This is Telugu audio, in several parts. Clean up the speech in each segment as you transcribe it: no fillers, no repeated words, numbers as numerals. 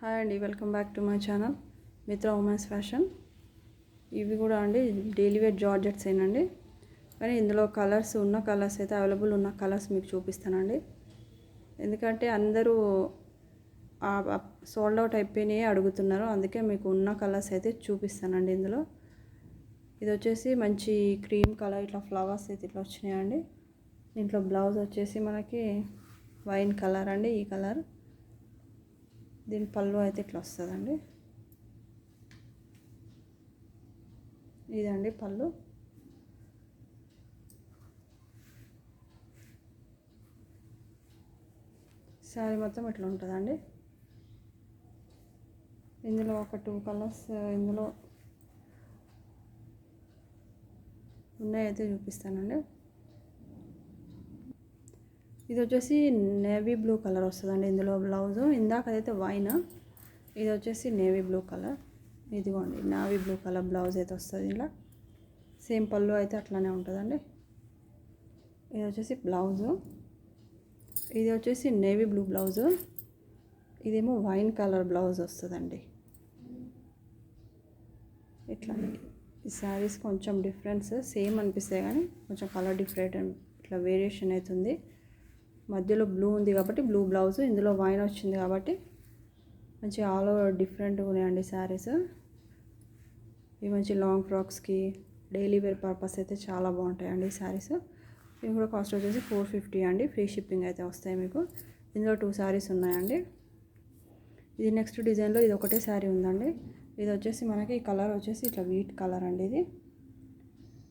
హాయ్ అండి, welcome back to my channel మిత్ర ఉమెన్స్ ఫ్యాషన్. ఇవి కూడా అండి డైలీ వేర్ జార్జెట్స్ ఏనండి. కానీ ఇందులో కలర్స్ అయితే అవైలబుల్ ఉన్న కలర్స్ మీకు చూపిస్తానండి. ఎందుకంటే అందరూ సోల్డ్ అవుట్ అయిపోయినాయి అడుగుతున్నారు, అందుకే మీకు ఉన్న కలర్స్ అయితే చూపిస్తానండి. ఇందులో ఇది వచ్చేసి మంచి క్రీమ్ కలర్, ఇట్లా ఫ్లవర్స్ అయితే ఇట్లా వచ్చినాయండి. దీంట్లో బ్లౌజ్ వచ్చేసి మనకి వైన్ కలర్ అండి. ఈ కలర్ దీని పళ్ళు అయితే ఇట్లా వస్తుందండి. ఇదండి పళ్ళు. శారీ మొత్తం ఇట్లా ఉంటుందండి. ఇందులో ఒక 2 కలర్స్ ఇందులో ఉన్నాయైతే చూపిస్తానండి. ఇది వచ్చేసి నేవీ బ్లూ కలర్ వస్తుందండి ఇందులో బ్లౌజు. ఇందాకదైతే వైన్, ఇది వచ్చేసి నేవీ బ్లూ కలర్. ఇదిగోండి నేవీ బ్లూ కలర్ బ్లౌజ్ అయితే వస్తుంది. ఇలా సేమ్ పళ్ళు అయితే అట్లానే ఉంటుందండి. ఇది వచ్చేసి బ్లౌజు, ఇది వచ్చేసి నేవీ బ్లూ బ్లౌజు, ఇదేమో వైన్ కలర్ బ్లౌజ్ వస్తుందండి. ఇట్లా ఈ శారీస్ కొంచెం డిఫరెన్స్ సేమ్ అనిపిస్తాయి కానీ కొంచెం కలర్ డిఫరెంట్ ఇట్లా వేరియేషన్ అవుతుంది. మధ్యలో బ్లూ ఉంది కాబట్టి బ్లూ బ్లౌజ్, ఇందులో వైన్ వచ్చింది కాబట్టి మంచి ఆల్ ఓవర్ డిఫరెంట్గా ఉన్నాయండి శారీస్. ఇవి మంచి లాంగ్ ఫ్రాక్స్కి డైలీ వేర్ పర్పస్ అయితే చాలా బాగుంటాయండి ఈ శారీస్. ఇవి కూడా కాస్ట్ వచ్చేసి 450 అండి. ఫ్రీ షిప్పింగ్ అయితే వస్తాయి మీకు. ఇందులో 2 శారీస్ ఉన్నాయండి. ఇది నెక్స్ట్ డిజైన్లో ఇది ఒకటే శారీ ఉందండి. ఇది వచ్చేసి మనకి ఈ కలర్ వచ్చేసి ఇట్లా వీట్ కలర్ అండి. ఇది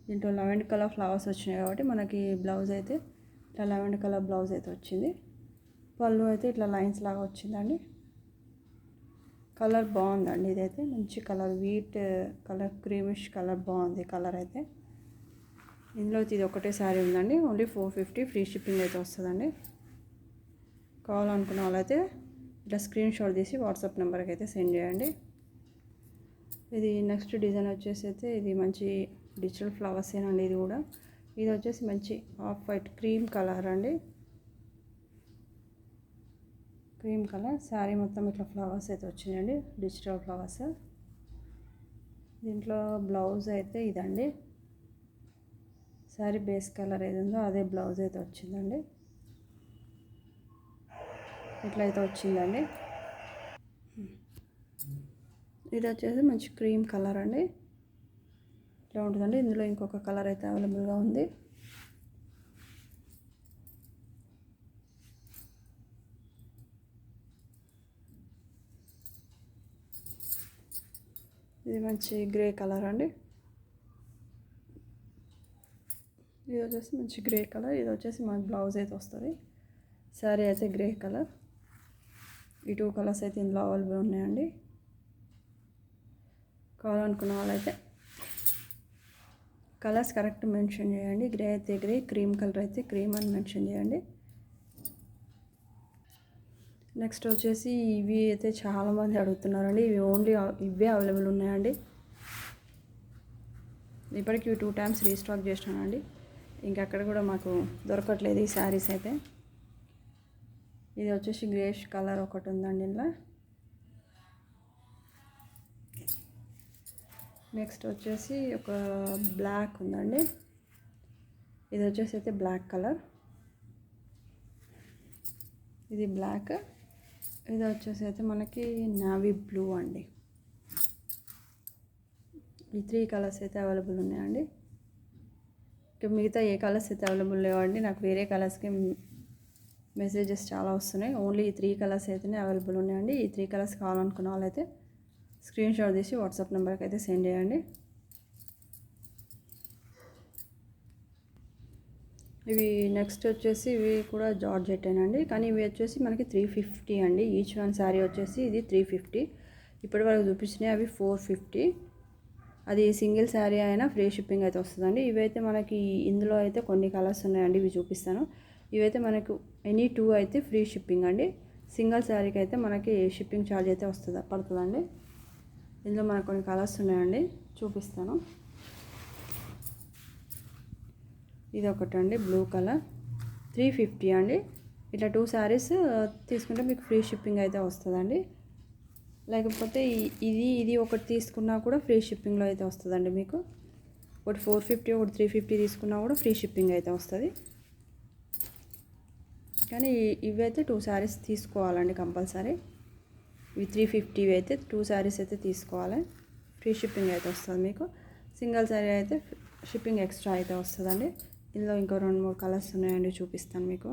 దీంట్లో లెవెండర్ కలర్ ఫ్లవర్స్ వచ్చినాయి కాబట్టి మనకి బ్లౌజ్ అయితే ఇట్లా లెవెండర్ కలర్ బ్లౌజ్ అయితే వచ్చింది. పళ్ళు అయితే ఇట్లా లైన్స్ లాగా వచ్చిందండి. కలర్ బాగుందండి. ఇదైతే మంచి colour, wheat colour, creamish colour బాగుంది కలర్ అయితే. ఇందులో ఇది ఒకటే శారీ ఉందండి. ఓన్లీ 450 ఫ్రీ షిప్పింగ్ అయితే వస్తుందండి. కావాలనుకున్న వాళ్ళైతే ఇట్లా స్క్రీన్ షాట్ తీసి వాట్సాప్ నెంబర్కి అయితే సెండ్ చేయండి. ఇది నెక్స్ట్ డిజైన్ వచ్చేసి అయితే ఇది మంచి డిజిటల్ ఫ్లవర్స్ ఏనండి. ఇది కూడా ఇది వచ్చేసి మంచి ఆఫ్ వైట్ క్రీమ్ కలర్ అండి. క్రీమ్ కలర్ శారీ మొత్తం ఇట్లా ఫ్లవర్స్ అయితే వచ్చినాయండి, డిజిటల్ ఫ్లవర్స్. దీంట్లో బ్లౌజ్ అయితే ఇదండి. శారీ బేస్ కలర్ ఏది ఉందో అదే బ్లౌజ్ అయితే వచ్చిందండి. ఇట్లయితే వచ్చిందండి. ఇది వచ్చేసి మంచి క్రీమ్ కలర్ అండి. ఇట్లా ఉంటుందండి. ఇందులో ఇంకొక కలర్ అయితే అవైలబుల్గా ఉంది. ఇది మంచి గ్రే కలర్ అండి. ఇది వచ్చేసి మంచి గ్రే కలర్. ఇది వచ్చేసి మన బ్లౌజ్ అయితే వస్తుంది. శారీ అయితే గ్రే కలర్. ఈ 2 కలర్స్ అయితే ఇందులో అవైలబుల్ ఉన్నాయండి. కావాలనుకున్న వాళ్ళైతే కలర్స్ కరెక్ట్ మెన్షన్ చేయండి. గ్రే అయితే గ్రే, క్రీమ్ కలర్ అయితే క్రీమ్ అని మెన్షన్ చేయండి. నెక్స్ట్ వచ్చేసి ఇవి అయితే చాలామంది అడుగుతున్నారండి. ఇవి ఓన్లీ ఇవే అవైలబుల్ ఉన్నాయండి. ఇప్పటికి 2 టైమ్స్ రీస్టాక్ చేసినానండి. ఇంకెక్కడ కూడా మాకు దొరకట్లేదు ఈ శారీస్ అయితే. ఇది వచ్చేసి గ్రేష్ కలర్ ఒకటి ఉందండి ఇలా. నెక్స్ట్ వచ్చేసి ఒక బ్లాక్ ఉందండి. ఇది వచ్చేసి అయితే బ్లాక్ కలర్. ఇది బ్లాక్. ఇది వచ్చేసి అయితే మనకి నావీ బ్లూ అండి. ఈ 3 కలర్స్ అయితే అవైలబుల్ ఉన్నాయండి. ఇంకా మిగతా ఏ కలర్స్ అయితే అవైలబుల్ లేవండి. నాకు వేరే కలర్స్కి మెసేజెస్ చాలా వస్తున్నాయి. ఓన్లీ ఈ 3 కలర్స్ అయితేనే అవైలబుల్ ఉన్నాయండి. ఈ 3 కలర్స్ కావాలనుకున్న వాళ్ళైతే స్క్రీన్ షాట్ తీసి వాట్సాప్ నెంబర్కి అయితే సెండ్ చేయండి. ఇవి నెక్స్ట్ వచ్చేసి ఇవి కూడా జార్జెట్టేనండి. కానీ ఇవి వచ్చేసి మనకి 350 అండి. ఈచ్ వన్ శారీ వచ్చేసి ఇది 350. ఇప్పటి వరకు చూపించినాయి అవి 450. అది సింగిల్ శారీ అయినా ఫ్రీ షిప్పింగ్ అయితే వస్తుందండి. ఇవైతే మనకి ఇందులో అయితే కొన్ని కలర్స్ ఉన్నాయండి, ఇవి చూపిస్తాను. ఇవైతే మనకు ఎనీ 2 అయితే ఫ్రీ షిప్పింగ్ అండి. సింగిల్ శారీకి అయితే మనకి షిప్పింగ్ ఛార్జ్ అయితే పడుతుందండి. ఇందులో మనకు కొన్ని కలర్స్ ఉన్నాయండి, చూపిస్తాను. ఇది ఒకటండి బ్లూ కలర్, 350 అండి. ఇట్లా 2 శారీస్ తీసుకుంటే మీకు ఫ్రీ షిప్పింగ్ అయితే వస్తుందండి. లేకపోతే ఇది ఒకటి తీసుకున్నా కూడా ఫ్రీ షిప్పింగ్లో అయితే వస్తుందండి మీకు. ఒకటి 450 ఒకటి 350 తీసుకున్నా కూడా ఫ్రీ షిప్పింగ్ అయితే వస్తుంది. కానీ ఇవైతే 2 శారీస్ తీసుకోవాలండి కంపల్సరీ. ఇవి 350 అయితే 2 శారీస్ అయితే తీసుకోవాలి. ఫ్రీ షిప్పింగ్ అయితే వస్తుంది మీకు. సింగిల్ శారీ అయితే షిప్పింగ్ ఎక్స్ట్రా అయితే వస్తుందండి. ఇందులో ఇంకో 2-3 కలర్స్ ఉన్నాయండి, చూపిస్తాను మీకు.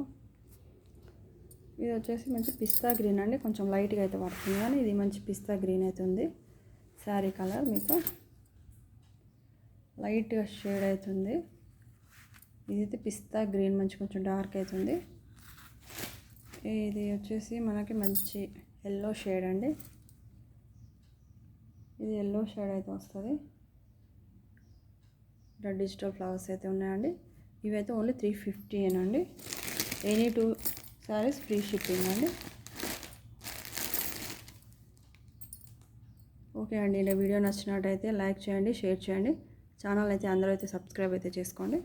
ఇది వచ్చేసి మంచి పిస్తా గ్రీన్ అండి, కొంచెం లైట్గా అయితే పడుతుంది కానీ ఇది మంచి పిస్తా గ్రీన్ అయితే ఉంది. శారీ కలర్ మీకు లైట్గా షేడ్ అవుతుంది. ఇదైతే పిస్తా గ్రీన్ మంచి కొంచెం డార్క్ అవుతుంది. ఇది వచ్చేసి మనకి మంచి ఎల్లో షేడ్ అండి. ఇది ఎల్లో షేడ్ అయితే వస్తుంది. ఇక్కడ డిజిటల్ ఫ్లవర్స్ అయితే ఉన్నాయండి. ఇవైతే ఓన్లీ 350 అండి. ఎనీ 2 శారీస్ ఫ్రీ షిప్పింగ్ అండి. ఓకే అండి, ఇలా వీడియో నచ్చినట్టయితే లైక్ చేయండి, షేర్ చేయండి. ఛానల్ అయితే అందరూ అయితే సబ్స్క్రైబ్ అయితే చేసుకోండి.